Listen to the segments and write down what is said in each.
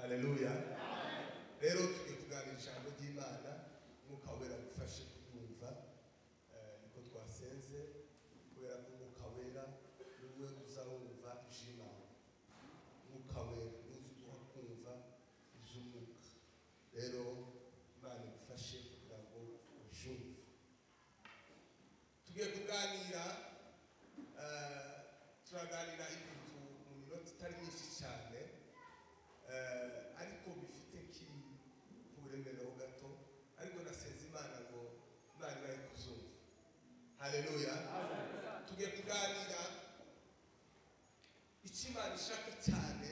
Haleluya. Rero tugiye kuganira ijambo ry'Imana Mwuka Wera gufashe kubyumva niko twasenze kubera ko Mwuka Wera niwe uzarumva iby'Imana. Mwuka Wera niwe kumva iby'Umwuka. Rero Imana igufashe kugira ngo ubyumve. Tugiye kuganira turaganira ibintu mu minota itari myinshi cyane ariko bifite kuburemero gato ariko nasenze Imana ngo Imana ibaye kuzumva. Haleluya. Tugiye kuganira icyo Imana ishaka cyane.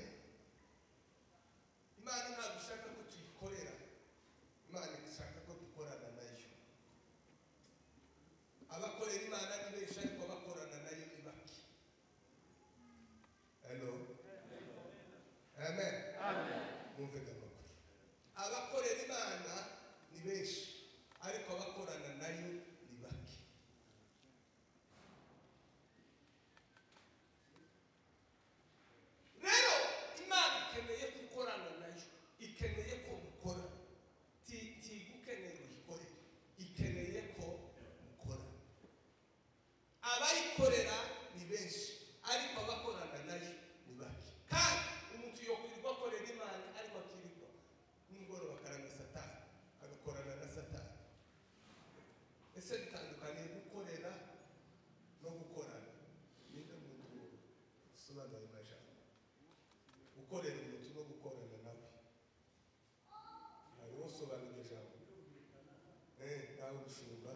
Imana ntabwo ishaka ko tuyikorera, Imana ishaka ko dukorana nayo. Abakorera Imana ni benshi ariko abakorana nayo ni bake. Hello. Amen. Amen. Mumvega makuru. Abakorera Imana ni benshi ariko abakorana nayo ni bake. Rero Imana ikeneye gukorana nayo, ikeneye ko mukora. Gukeneye gukora, ikeneye ko mukora. Abayikorera ni benshi ariko abakorana nayo ni bake. Kandi umuntu yokwirirwa akorera Imana ariko akirirwa n'ingoro bakaranga Satani, agakorana na Satani. Ese bitandukaniye gukorera no gukorana? Ninde muntu usobanura ayo majambo? Gukorera umuntu no gukorana nawe. Hari usobanura ijambo? Nawe ushumba.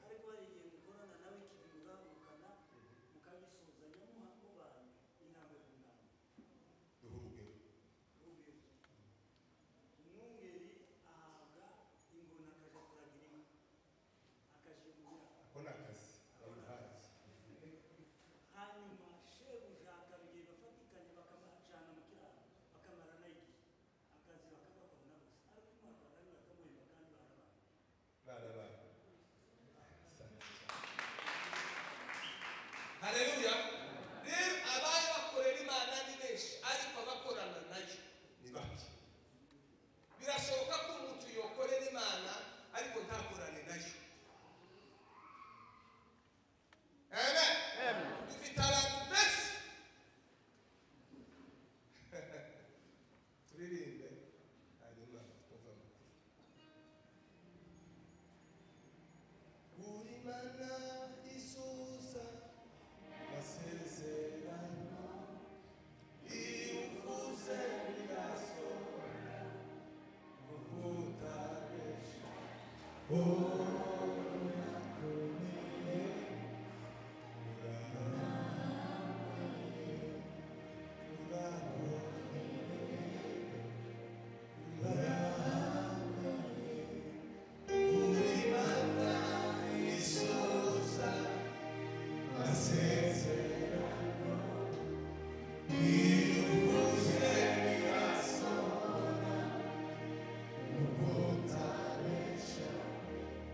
ariko hari igihe mukorana nawe ikintu mugahukana mukabisuzanya mubana intambwe ku ntambwe. Urugero umwungeri ahabwa ingona akaja kuragira inka akajimura ako ni akazi abahazi. hanyuma shebuja akabigenda bafatikanye bakamajana mu kiraro bakamara nayigihe akazi bakagakora na gusa ariko umwaka baranyura akamuhemba kandi Barabaye. Haleluya. Rero abaye bakorera Imana ni benshi ariko abakorana nayo ni bake. Birashoboka ko umuntu yokorera Imana ariko ntakorane nayo. Amen. Dufite abantu benshi. Turirimbe hanyuma tuva mu Uri Mana isusa masezerano iufuze bigasora ubutabesha nakuniye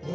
Oh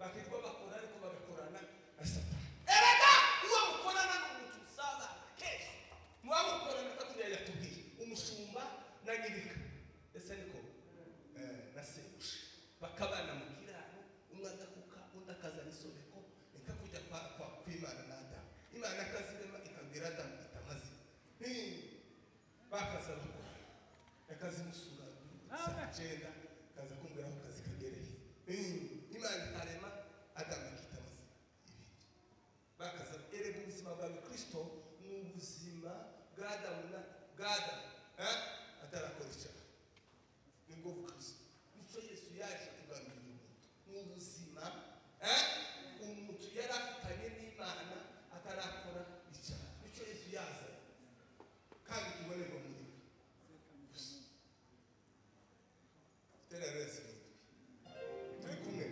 bakirwa bakora ariko bagakorana na satani. Erega uwo mukorana n'umuntu usaba kenshi muba mukorana kakuriya yatubwiye umushumba na nyirika ese niko na sebuja bakabana mu kiraro umwe agakuka undi akazana isobeko nika kujya kwa kwimana na Adamu. Imana akazirema ikabwira Adamu itamazi bakaza bakora akazimusura sagenda kaza kumbwira aho kazi kagereye. Imana ikarema Adamu akitamazi ibindi bakaza erega ubuzima bwa Kristo ni ubuzima bwa Adamu na Gada atarakora icyaha nibwo Kristo nicyo Yesu yaje kuganira umuntu ni ubuzima umuntu yari afitanye n'Imana atarakora icyaha nicyo Yesu yaza kandi tubonerwa muri gusa tererese turi kumwe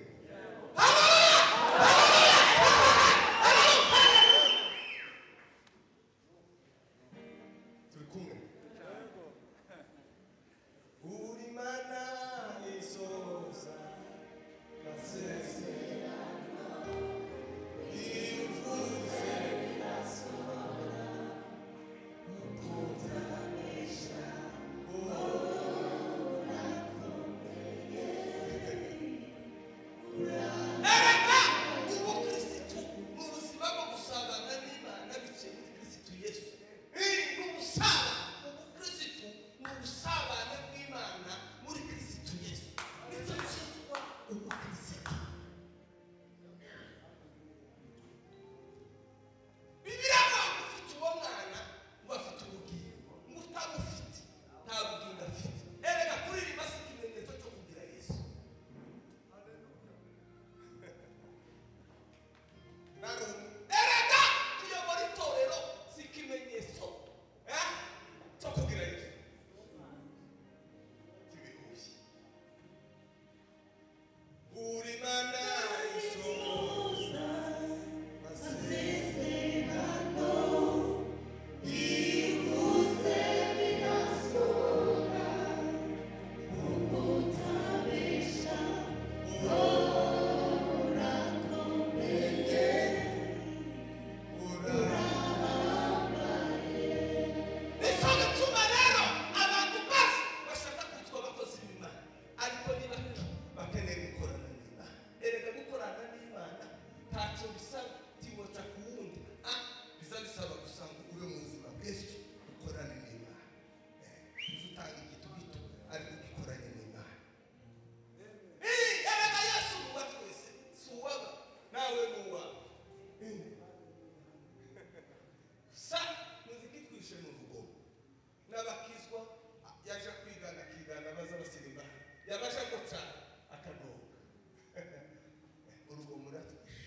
turi kumwe uri mana isoza masezerano ivuze birasohora ukutabesha erega ubukristu ni ubuzima bwo gusabana n'Imana biciye muri Kristo Yesu. Ni ubukristu ni ubusabane bw'Imana muri Kristo Yesu. Nicyo cyitwa ubukristu. Bibiliya ngo ufite uwo mwana ngo afite ubugingo ngo utamufite nta bugingo afite. Erega kuririmba si ikimenyetso cyo kugira Yesu. Erega kuyobora itorero si ikimenyetso cyo kugira Yesu. Tibihuye uri mana isoza masezerano ivuze birasohora ukutabesha urakomeye urahambaye. Nicyo gituma rero abantu bose bashaka kwitwa abakozi b'Imana ariko niba bakeneye gukorana n'Imana. Erega gukorana n'Imana ntacyo bisaba timota ku wundi biza bisaba gusa ngo ube mu buzima bw'ejo ukorane n'Imana. Uzutanga igito gito ariko ugikoranye n'Imana. Erega Yesu ni uwa twese si uwaba nawe ni uwawe. Gusa muziki twishe mu rugo n'abakizwa yaje kwigana akigana baza basirimba yabaje guca akagonga urugo muratwishe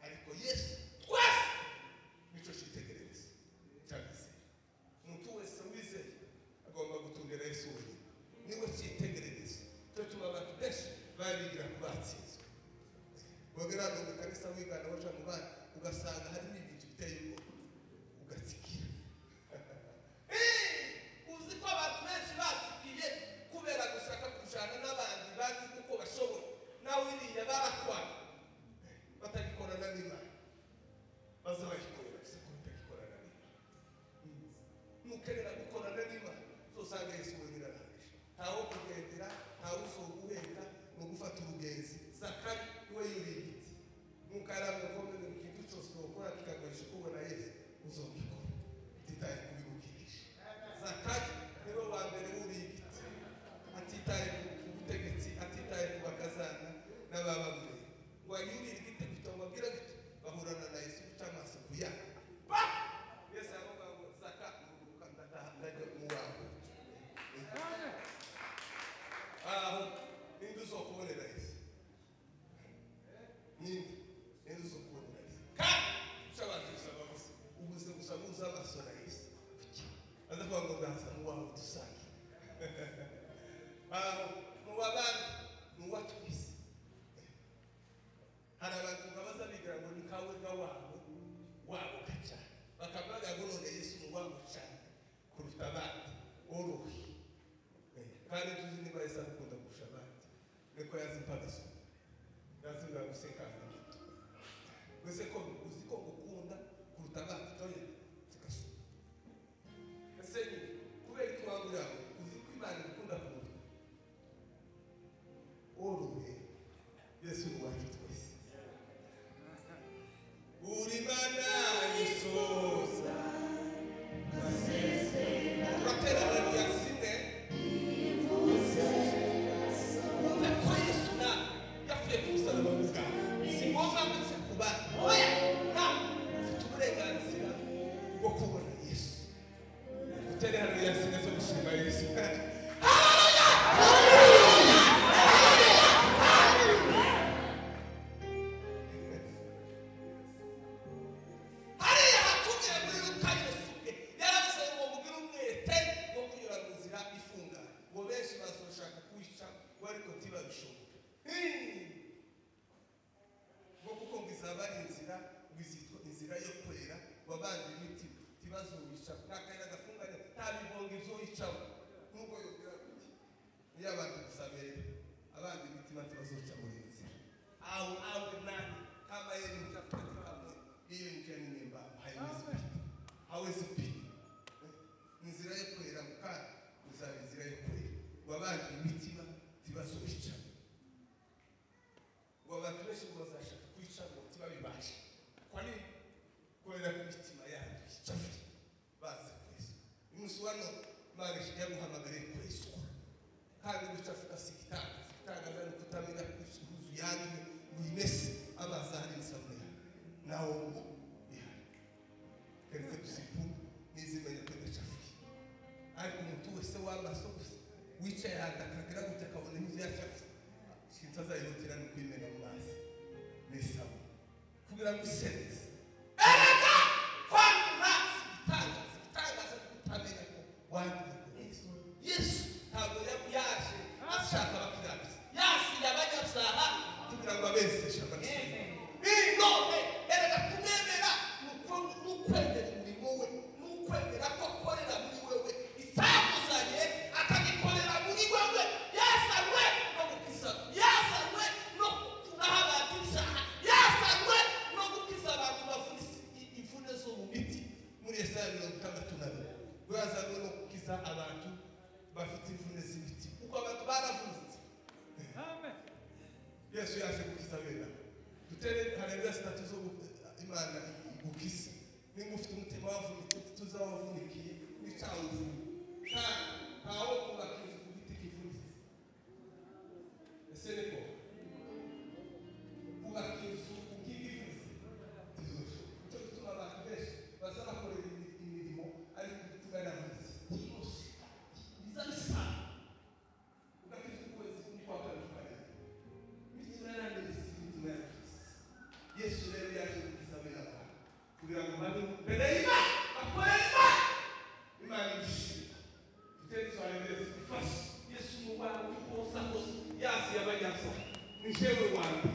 ariko Yesu twese nicyo cyitegerereza cyageze. Umuntu wese wizeye agomba gutundira Yesu wenyine niwe cyitegerereza. Cyo tuma abantu benshi babigira ku batsinzwe wagera ngo kanisa wigana waca mu bana ugasanga harimo ibintu biteye ubwoba ugatsikira. Uzi ko abantu benshi batsikiye kubera gushaka kujana n'abandi bazi kuko bashoboye nawe iriya barakwana batagikorana n'Imana baza bayikorera gusa ko batagikorana n'Imana. Nukenera gukorana n'Imana uzosanga Yesu wenyine arahagije ntawo kugendera ntawe uzoguhenda ni ugufata urugenzi. Zakari we yuriye igiti nukarabwe komene mu kintu cyose ukora kikagoresha kubona Yesu uzobikora utitaye kubigukirisha. Zakari niwe wa mbere wuriye igiti atitaye ku butegetsi atitaye ku bakazana n'ababamure ngo yurire igiti kugira ngo abwire gute bahurana na Yesu guca amaso kuya Yesu aravuga ngo Zaka urubuka ndataha ndajya mu wawe aho ninde uzokubonera Yesu ninde uzokubonera Yesu kandi ushobora gusaba gusa ubuze gusa muza basora Yesu aza kuvuga ngo ndaza mu wawe dusange mu babandi mu watwise hari abantu babaza bigira ngo ni kawe wabo gaca bakavuga ngo none Yesu mu wabo cyane kuruta abandi uruhi kandi tuzi niba Yesu akunda kurusha abandi niko yazi mpagaso yazi bwa uzoyicaho n'akayira gafunganye nta bibongo izoyicaho nubwo yobwira kuti niyo abantu gusabera abandi imitima tubazoca muri nzira au nani kama yeye mtafuta kama hiyo njia ni nyembamba hawezi pita inzira yo kwera mukara uzaba inzira yo kwera wabandi imitima tibazoyica abantu benshi bazashaka kwica ngo tibabibashe kwa nini kwera ku mitima yanyu icafu baze kwesa umunsi wano Imana yamuhamagariye kwesa kandi gucafuka sikitanga zani kutamenya kuhuzu yanyu uyimese amazani nsamera nawo keretse gusipu nizimenya kwenda chafuki ariko umuntu wese w'amaso gusa wicaye handa akagira gute akabona inzu yacafu sintazayihutira no kwimena mu mazi n'isaba kugira ngo usenze erega kwanga sitangaza kutamenya ko wanyu Yesu ntabwo yaje ashaka abakirabisi yasiye abanyabyaha kugira ngo abeseshe abarisi none erega kumwemera n'ukwemera umurimo we n'ukwemera ko akorera muri wewe isabuzanye akagikorera muri wewe yasanwe no gukiza yasanwe no gukuraho abantu ibyaha yasanwe no gukiza abantu bavunitse imvune zo mu miti muri Yesaya 62 yazanwe no gukiza abantu bafite imvune z'imiti kuko abantu baravunitse amen Yesu yaje gukiza bera dutere haleluya zitatu zo Imana gukiza ningo ufite umutima wavunitse tuzawavunikiye n'icyawu kandi ntawo kubakiza ku giti kivunitse ese niko kubakiza ku giti kivunitse cyo gituma abantu benshi bazabakorera imirimo ariko tugana vunitse bizabisa ugakiza ukwezi kwa kabiri mitima yanjye mitima yanjye Yesu rero yaje gukiza bera kugira ngo babe mbere y'Imana bakorera Imana ishimwe tutetse abayobozi gufasha Yesu mu bantu bose yasi y'abanyabyaha ni jewe wanjye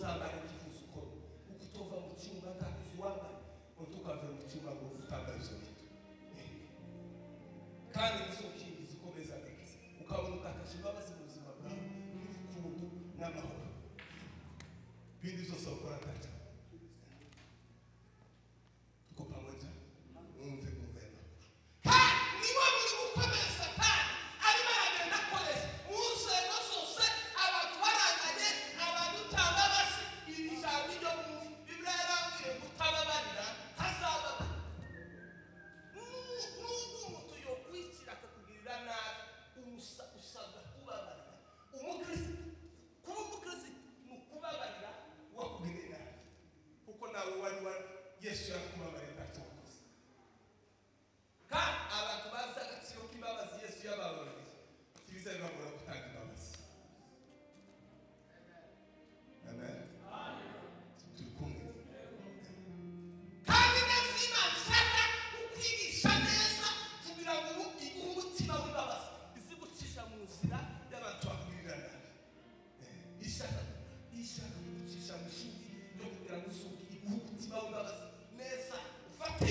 uzambara igihuzu ukora uko utova mu cyumba ntakuzi wambaye undi ukava mu cyumba ngo utambara izo bintu kandi izo kingi zikomeza neza ukabona utakaje imbabazi mu buzima bwawe n'urukundo n'amahoro ibindi zose wakora atacyo tuko pamoja umve kumvema niba muri gukomeza satani arimo aragenda akoresha mu nzego zose abantu baranganye abantu utababase iri jambo ryo mu Bibiliya yarambwiye gutababarira hazababa n'ubwo umuntu yokwikira akakugirira nabi usabwa kubabarira umukristo kuba umukristo mu kubabarira wakugirira nabi kuko nawe wari Yesu yakubabarira ntacyo wakoze kandi abantu bazi agaciro k'imbabazi Yesu yababaririye ntibizabibagora gutanga imbabazi. Amen. Turi kumwe kandi neza Imana ishaka ukwigisha neza kugira ngo iguhe umutima w'imbabazi izi gucisha mu nzira y'abantu bakugirira nabi ishaka kugucisha mu ishuri no kugira ngo iguhe umutima w'imbabazi neza ufate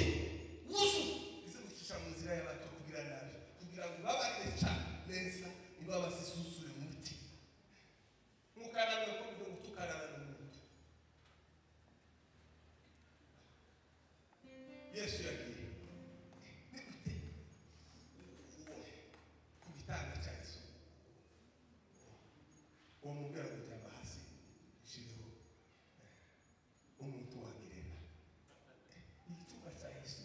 wuzuye izi gucisha mu nzira y'abantu bakugirira nabi kugira ngo babarire cyane neza imbabazi zuzuye mu mutima ntukarabwe ko bivuga ngo tukarabana n'umuntu. Yesu yagiye nigute ku gitanda cya Yesu uwo mubwira ngo jya hasi shiriho umuntu wangirena icyumba cya Yesu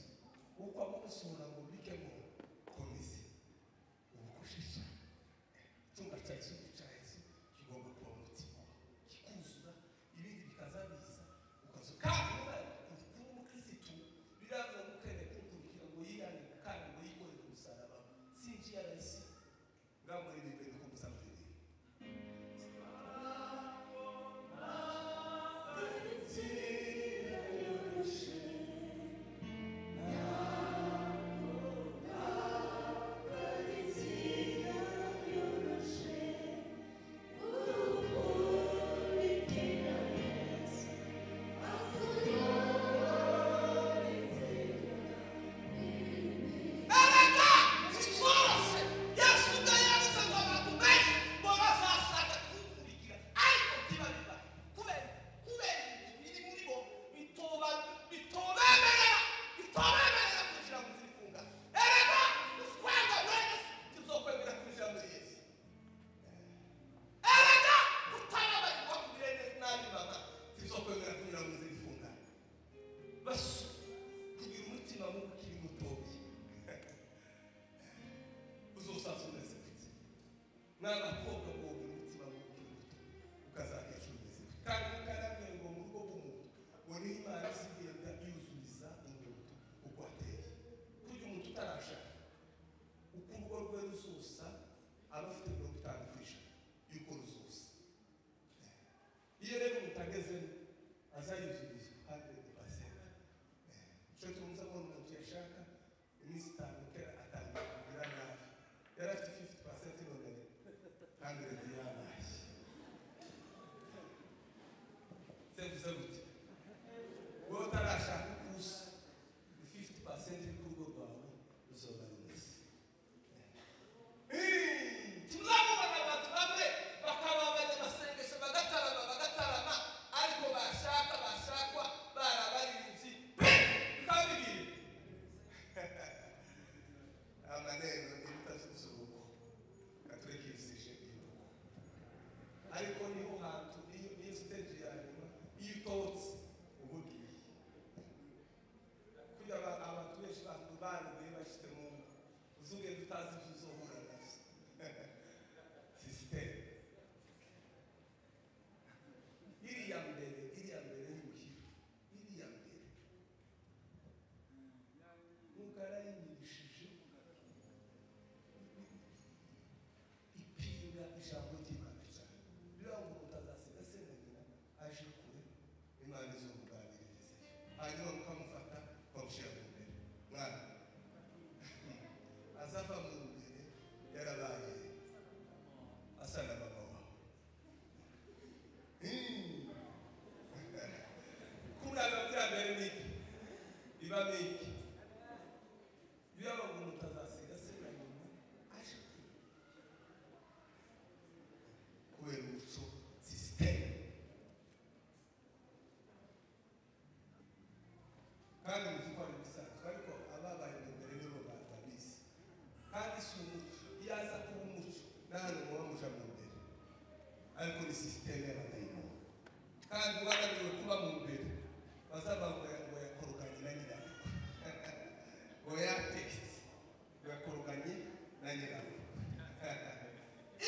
uko amusura ngo bikemo komisi ubukushisha icyumba cya Yesu kigomba kuba umutima kikuzura ibindi bikaza biza ukazuka kuba umukristo biravuga ngo ukene kukurikira ngo yiyanike kandi ngo yikorere umusaraba sinji yarahise ngambo ribe ko musabye n'abakobwa ngo umutima w'ukiri muto ukazakesha ubuzima kandi ukarabye ngo mu rugo rw'umuntu ngo niho Imana izigenda yuzuriza umuntu uko ateye kurya umuntu utarashaka uko urugo rwe ruzusa aba afite 50% y'uko ruzusa iyo rero umuntu agezemo azayuzuriza 100%. Cyo tumuza ngo umuntu yashaka iminsi 5 kera atangira kugira nabi yari afite 50% none 100 yabaye sevuze gute wowe utarashaka kusa 50% y'urugo rwawe ruzoba rumeze tuzabona abantu bamwe bakababanya amasengesho bagatarama ariko bashakwa barabarinzi kabiri amaneno n'ibitasusuruko katurekisije iruko ariko niho hantu iyo stage ya nyuma iyo utotse bivamo iki byaba umuntu utazasiga se na nyuma aje kubera umuco sisiteme kandi muzikora ibisanzwe ariko ababaye mu mbere nibo babizi kandi si umuco iyo aza kuba umuco n'ahantu muba muja mu mbere ariko ni sisiteme y'abadayimoni kandi uwananiwe kuba mu mbere bazaba ngo yakoroganye na nyirawe ngo yatesite ngo yakoroganye na nyirawe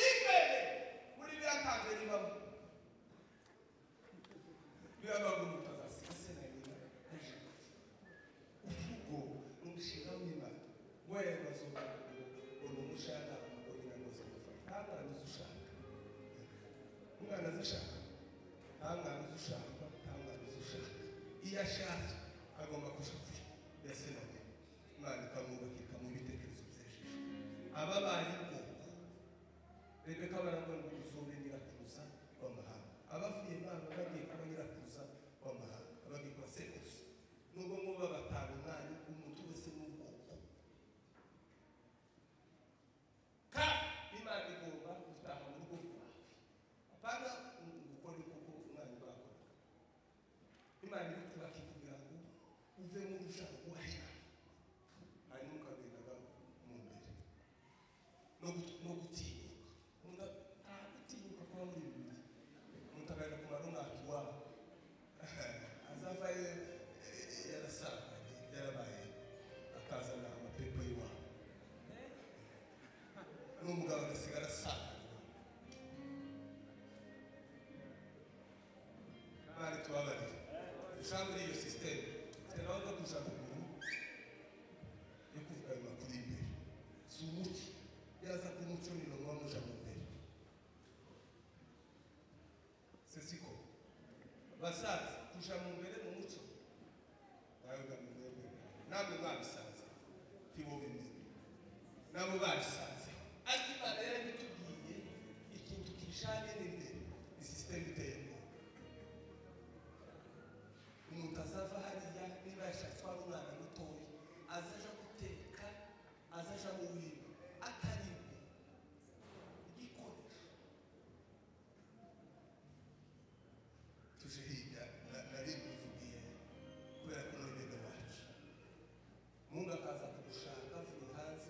imbere muri biriya kambere ibamo birabaga umuntu azasiga se na nyina aje ubwo ni umushinga w'imana we bazuba ngo ni umushaka ngo nyina ngo zimufata nta mwana uzi ushaka umwana azi ushaka nta mwana uzi ushaka nta mwana uzi ushaka iyo ashatse agomba kuja kure ya se na nyina imana ikamwubaka ikamuha ibitekerezo byejejwe ababaye ubwoko rebeka barabona ngo uzobe nyirakuruza w'amahanga abavuye imana bagiye kuba nyirakuruza w'amahanga bagiye kuba sekuruza nubwo muba batanga umwanya umuntu wese n'ubwoko kandi imana igomba gutaha mu rugo rwawe apana gukora kuko umwanya ubakoraga imana iri kubaka kugira ngo uve mu rushaka guhahira hanyuma ukagendaga mu mbere no gutinyuka umuntu nta gutinyuka kuba muri bibiri umuntu akajya kumara umwaka iwabo azavayo yarasanganye yarabaye akazana amapepo y'iwabo n'umugabo agasigara asanganye bari tubabarire dushaka muri iyo sisiteme twe nawe no kuja ruguru yo kuvuga ayo makuru y'imbere si umuco yaza ku muco nino muba muja mu mbere sesiko basaza kuja mu mbere mu muco nawe gameze namwe mwabisanze tibo bimeze nabo babisanze ariko imana yarabitubwiye ikintu kishanye n'imbere isisiteme iteye ubwoba umuntu azava hariya niba yashatse twari umwana mutoya azaja guteka azaja mu wiwe ataribwe igikoresho tuje hirya nari bivugiye kubera ko none bega wacu mungu akaza kugushaka avuye hanze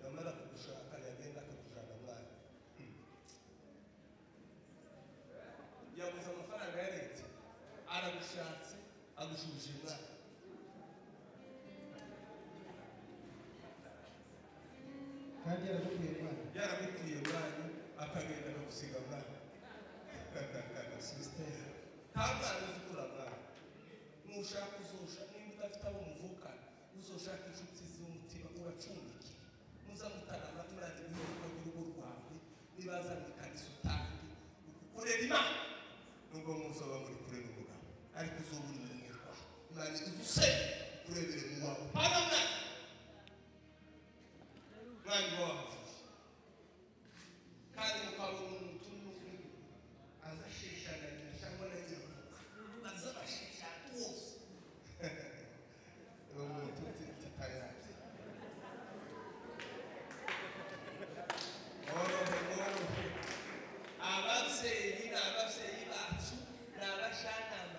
yamara kugushaka yagenda akakujana mwana yabuze amafaranga ya leta aragushatse agushubije mwana kandi yaragukwiye mwana akagenda akagusiga mwana sisiteme nta mwana uzikura mwana nushaka uzosha nimba udafite abo muvukana uzoshaka inshuti z'umutima ubacumbike muzamutarama turajya ibihugu by'urugo rwawe nibazana ikanisa utange ukurera imana nubwo muzoba muri kure n'umugabo ariko uzoba uri mu rugo rwawe imana izuse kurebere mu wawe pana mwana mwana uba wahavuye kandi mukabona umuntu azasheshananya cyangwa na nyiravuga azabasheshana wose uwo muntu tutayazi ababyeyi ni ababyeyi bacu ni abajyanama